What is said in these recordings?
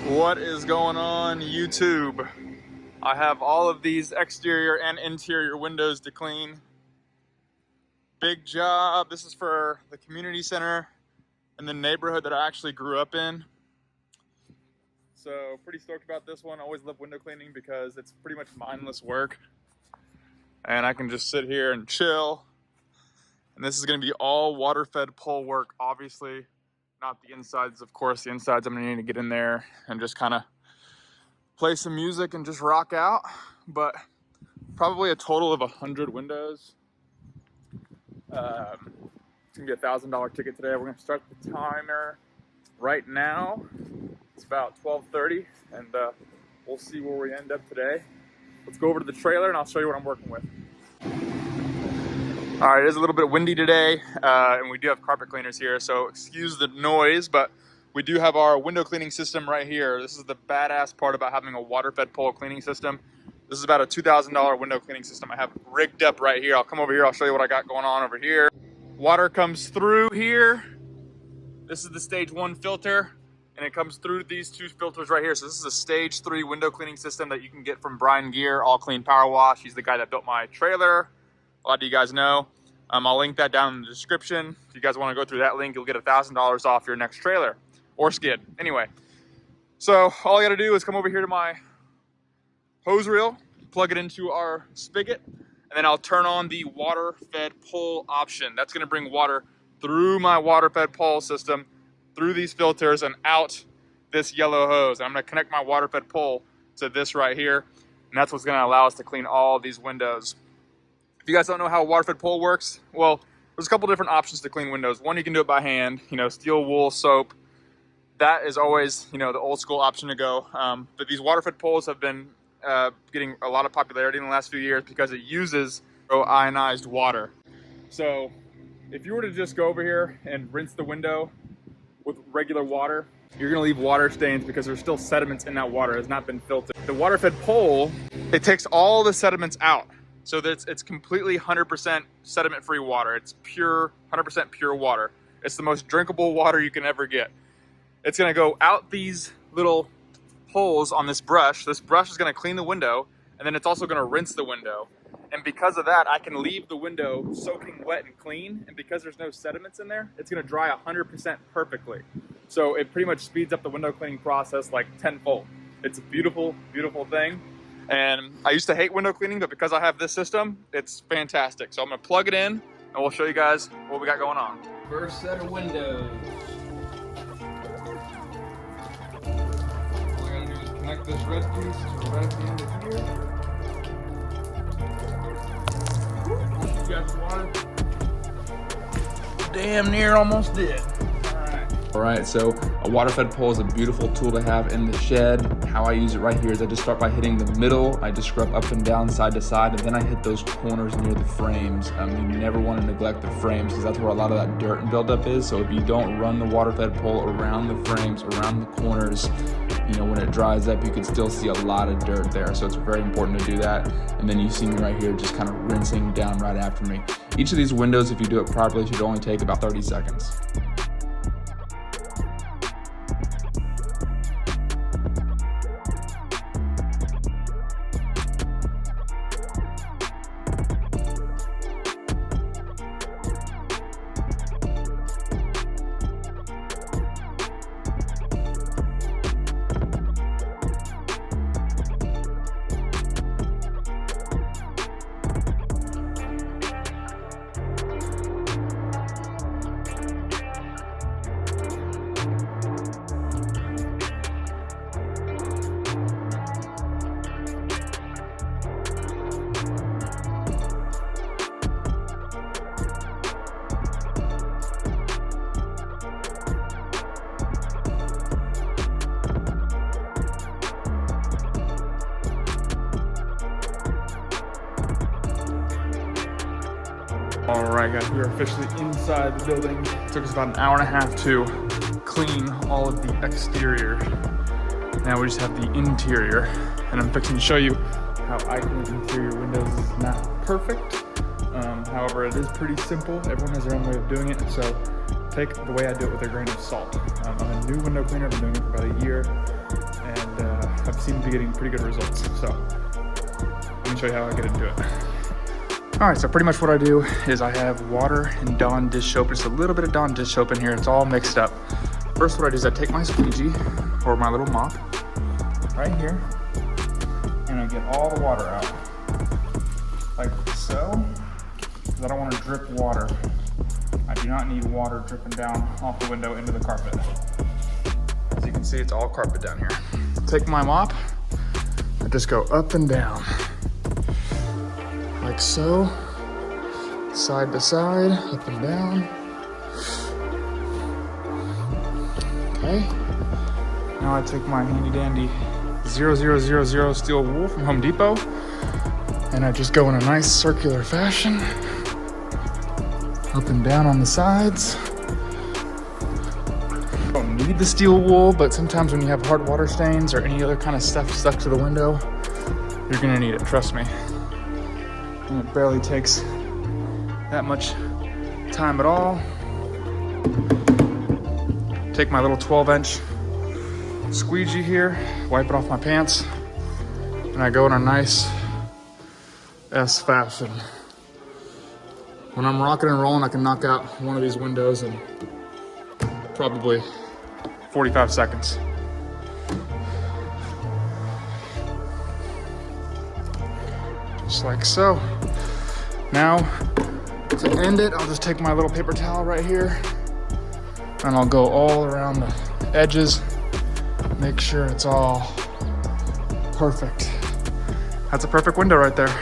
What is going on, YouTube? I have all of these exterior and interior windows to clean. Big job. This is for the community center in the neighborhood that I actually grew up in. So pretty stoked about this one. I always love window cleaning because it's pretty much mindless work. And I can just sit here and chill. And this is gonna be all water-fed pole work, obviously. Not the insides, of course. The insides I'm gonna need to get in there and just kind of play some music and just rock out. But probably a total of 100 windows. It's gonna be a $1,000 ticket today. We're gonna start the timer right now. It's about 12:30, and we'll see where we end up today. Let's go over to the trailer and I'll show you what I'm working with. All right, it is a little bit windy today, and we do have carpet cleaners here, so excuse the noise, but we do have our window cleaning system right here. This is the badass part about having a water-fed pole cleaning system. This is about a $2,000 window cleaning system I have rigged up right here. I'll come over here, I'll show you what I got going on over here. Water comes through here. This is the stage 1 filter, and it comes through these 2 filters right here. So this is a stage 3 window cleaning system that you can get from Brian Gear, All Clean Power Wash. He's the guy that built my trailer. A lot of you guys know. I'll link that down in the description. If you guys want to go through that link, you'll get $1,000 off your next trailer or skid. Anyway, so all I got to do is come over here to my hose reel, plug it into our spigot, and then I'll turn on the water-fed pole option. That's going to bring water through my water-fed pole system, through these filters, and out this yellow hose. And I'm going to connect my water-fed pole to this right here, and that's what's going to allow us to clean all these windows. If you guys don't know how a water-fed pole works, well, there's a couple different options to clean windows. One, you can do it by hand, steel wool, soap. That is always, the old school option to go. But these water-fed poles have been getting a lot of popularity in the last few years because it uses ionized water. So if you were to just go over here and rinse the window with regular water, you're gonna leave water stains because there's still sediments in that water. It has not been filtered. The water-fed pole, it takes all the sediments out. So that it's completely 100% sediment-free water. It's pure, 100% pure water. It's the most drinkable water you can ever get. It's gonna go out these little holes on this brush. This brush is gonna clean the window, and then it's also gonna rinse the window. And because of that, I can leave the window soaking wet and clean, and because there's no sediments in there, it's gonna dry 100% perfectly. So it pretty much speeds up the window cleaning process like tenfold. It's a beautiful, beautiful thing. And I used to hate window cleaning, but because I have this system, it's fantastic. So I'm gonna plug it in, and we'll show you guys what we got going on. First set of windows. All I gotta do is connect this red piece to right at the end of here. You got the water? Damn near almost did. All right, so a water-fed pole is a beautiful tool to have in the shed. How I use it right here is I just start by hitting the middle. I just scrub up and down, side to side, and then I hit those corners near the frames. You never want to neglect the frames because that's where a lot of that dirt and buildup is. So if you don't run the water-fed pole around the frames, around the corners, when it dries up, you can still see a lot of dirt there. So it's very important to do that. And then you see me right here just kind of rinsing down right after me. Each of these windows, if you do it properly, should only take about 30 seconds. All right, guys, we are officially inside the building. It took us about an hour and a half to clean all of the exterior. Now we just have the interior, and I'm fixing to show you how I clean interior windows. Is not perfect. However, it is pretty simple. Everyone has their own way of doing it, so take the way I do it with a grain of salt. I'm a new window cleaner. I've been doing it for about a year, seem to be getting pretty good results. So let me show you how I get into it. All right, so pretty much what I do is I have water and Dawn dish soap, just a little bit of Dawn dish soap in here. It's all mixed up. First, what I do is I take my squeegee or my little mop right here, and I get all the water out, like so, because I don't want to drip water. I do not need water dripping down off the window into the carpet. As you can see, it's all carpet down here. Take my mop, I just go up and down, like so, side to side, up and down. Okay, now I take my handy dandy 0000 steel wool from Home Depot, and I just go in a nice circular fashion, up and down on the sides. Don't need the steel wool, but sometimes when you have hard water stains or any other kind of stuff stuck to the window, you're gonna need it, trust me. And it barely takes that much time at all. Take my little 12-inch squeegee here, wipe it off my pants, and I go in a nice S fashion. When I'm rocking and rolling, I can knock out one of these windows in probably 45 seconds. Just like so. Now, to end it, I'll just take my little paper towel right here, and I'll go all around the edges, make sure it's all perfect. That's a perfect window right there.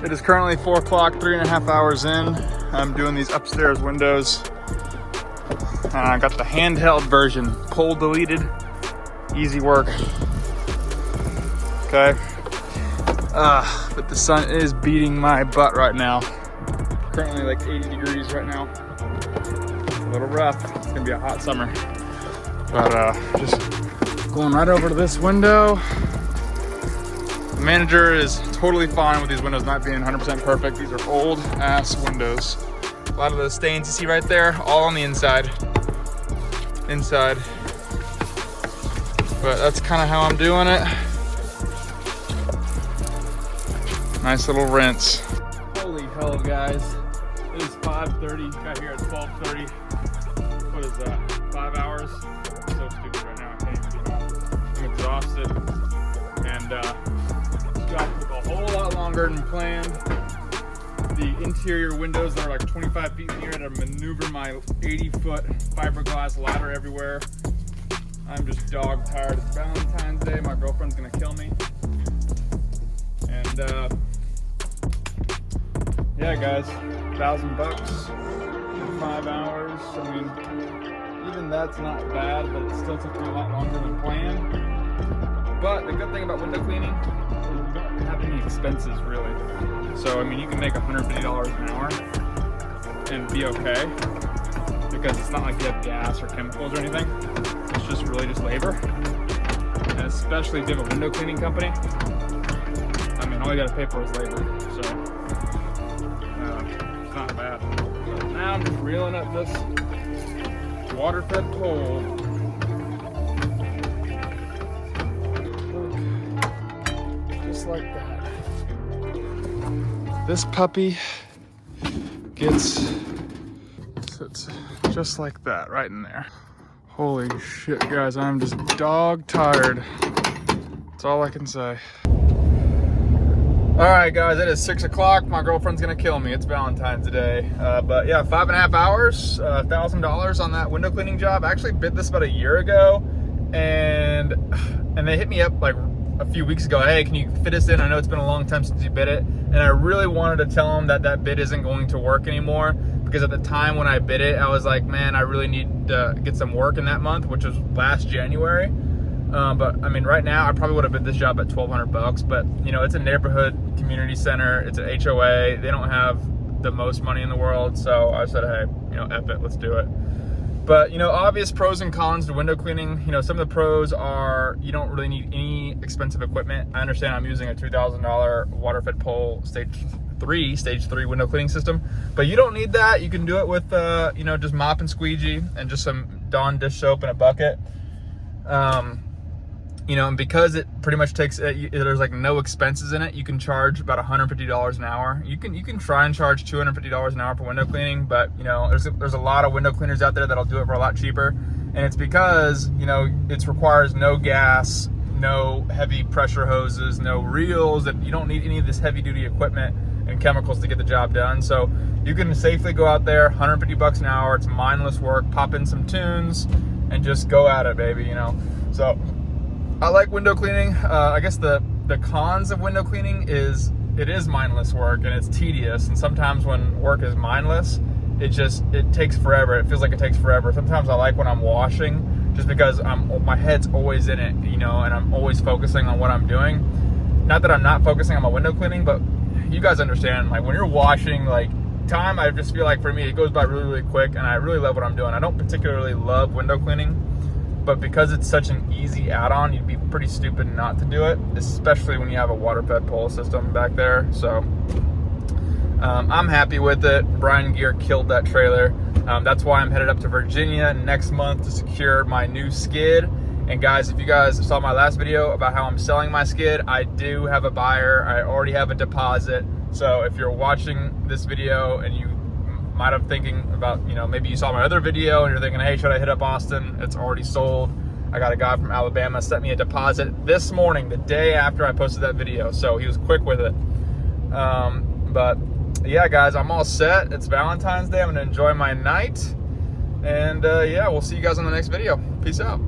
It is currently 4 o'clock, 3.5 hours in. I'm doing these upstairs windows. I got the handheld version, pole deleted, easy work. Okay. But the sun is beating my butt right now. Currently like 80 degrees right now. It's a little rough. It's gonna be a hot summer. But just going right over to this window. The manager is totally fine with these windows not being 100% perfect. These are old ass windows. A lot of those stains you see right there, all on the inside. But that's kind of how I'm doing it. Nice little rinse. Holy hell, guys. It is 5:30, got here at 12:30. What is that, 5 hours? I'm so stupid right now, I can't even do math. I'm exhausted. And this job took a whole lot longer than planned. The interior windows that are like 25 feet in here, I had to maneuver my 80-foot fiberglass ladder everywhere. I'm just dog tired. It's Valentine's Day. My girlfriend's gonna kill me. And yeah, guys, $1,000 in 5 hours. I mean, even that's not bad, but it still took me a lot longer than planned. But the good thing about window cleaning is you don't have any expenses really. So I mean, you can make $150 an hour and be okay, because it's not like you have gas or chemicals or anything. It's just really just labor. And especially if you have a window cleaning company, I mean, all you gotta pay for is labor. So it's not bad. So now I'm just reeling up this water-fed pole. Look, just like that. This puppy gets sits just like that, right in there. Holy shit, guys, I'm just dog tired. That's all I can say. All right, guys, it is 6 o'clock. My girlfriend's gonna kill me. It's Valentine's Day. But yeah, 5.5 hours, $1,000 on that window cleaning job. I actually bid this about a year ago, and they hit me up like a few weeks ago. Hey, can you fit us in? I know it's been a long time since you bid it. And I really wanted to tell them that that bid isn't going to work anymore, because at the time when I bid it, I was like, man, I really need to get some work in that month, which was last January. But I mean, right now I probably would have bid this job at $1,200, but you know, it's a neighborhood community center. It's an HOA. They don't have the most money in the world. So I said, hey, you know, F it, let's do it. But you know, obvious pros and cons to window cleaning. You know, some of the pros are you don't really need any expensive equipment. I understand I'm using a $2,000 water fed pole stage three window cleaning system, but you don't need that. You can do it with, you know, just Mop and Squeegee and just some Dawn dish soap in a bucket. You know, and because it pretty much takes, there's like no expenses in it, you can charge about $150 an hour. You can try and charge $250 an hour for window cleaning, but you know, there's a lot of window cleaners out there that'll do it for a lot cheaper. And it's because, you know, it requires no gas, no heavy pressure hoses, no reels, that you don't need any of this heavy duty equipment and chemicals to get the job done. So you can safely go out there, $150 an hour. It's mindless work. Pop in some tunes and just go at it, baby, you know. So I like window cleaning. I guess the cons of window cleaning is it is mindless work and it's tedious. And sometimes when work is mindless, it takes forever. It feels like it takes forever. Sometimes I like when I'm washing, just because my head's always in it, you know, and I'm always focusing on what I'm doing. Not that I'm not focusing on my window cleaning, but you guys understand, like when you're washing, like time, I just feel like for me, it goes by really, really quick, and I really love what I'm doing. I don't particularly love window cleaning, but because it's such an easy add-on, you'd be pretty stupid not to do it, especially when you have a water-fed pole system back there. So I'm happy with it. Brian Gear killed that trailer. That's why I'm headed up to Virginia next month to secure my new skid. And guys, if you guys saw my last video about how I'm selling my skid, I do have a buyer. I already have a deposit. So if you're watching this video and you might have thinking about, you know, maybe you saw my other video and you're thinking, hey, should I hit up Austin? It's already sold. I got a guy from Alabama sent me a deposit this morning, the day after I posted that video. So he was quick with it. But yeah, guys, I'm all set. It's Valentine's Day. I'm gonna enjoy my night. And yeah, we'll see you guys on the next video. Peace out.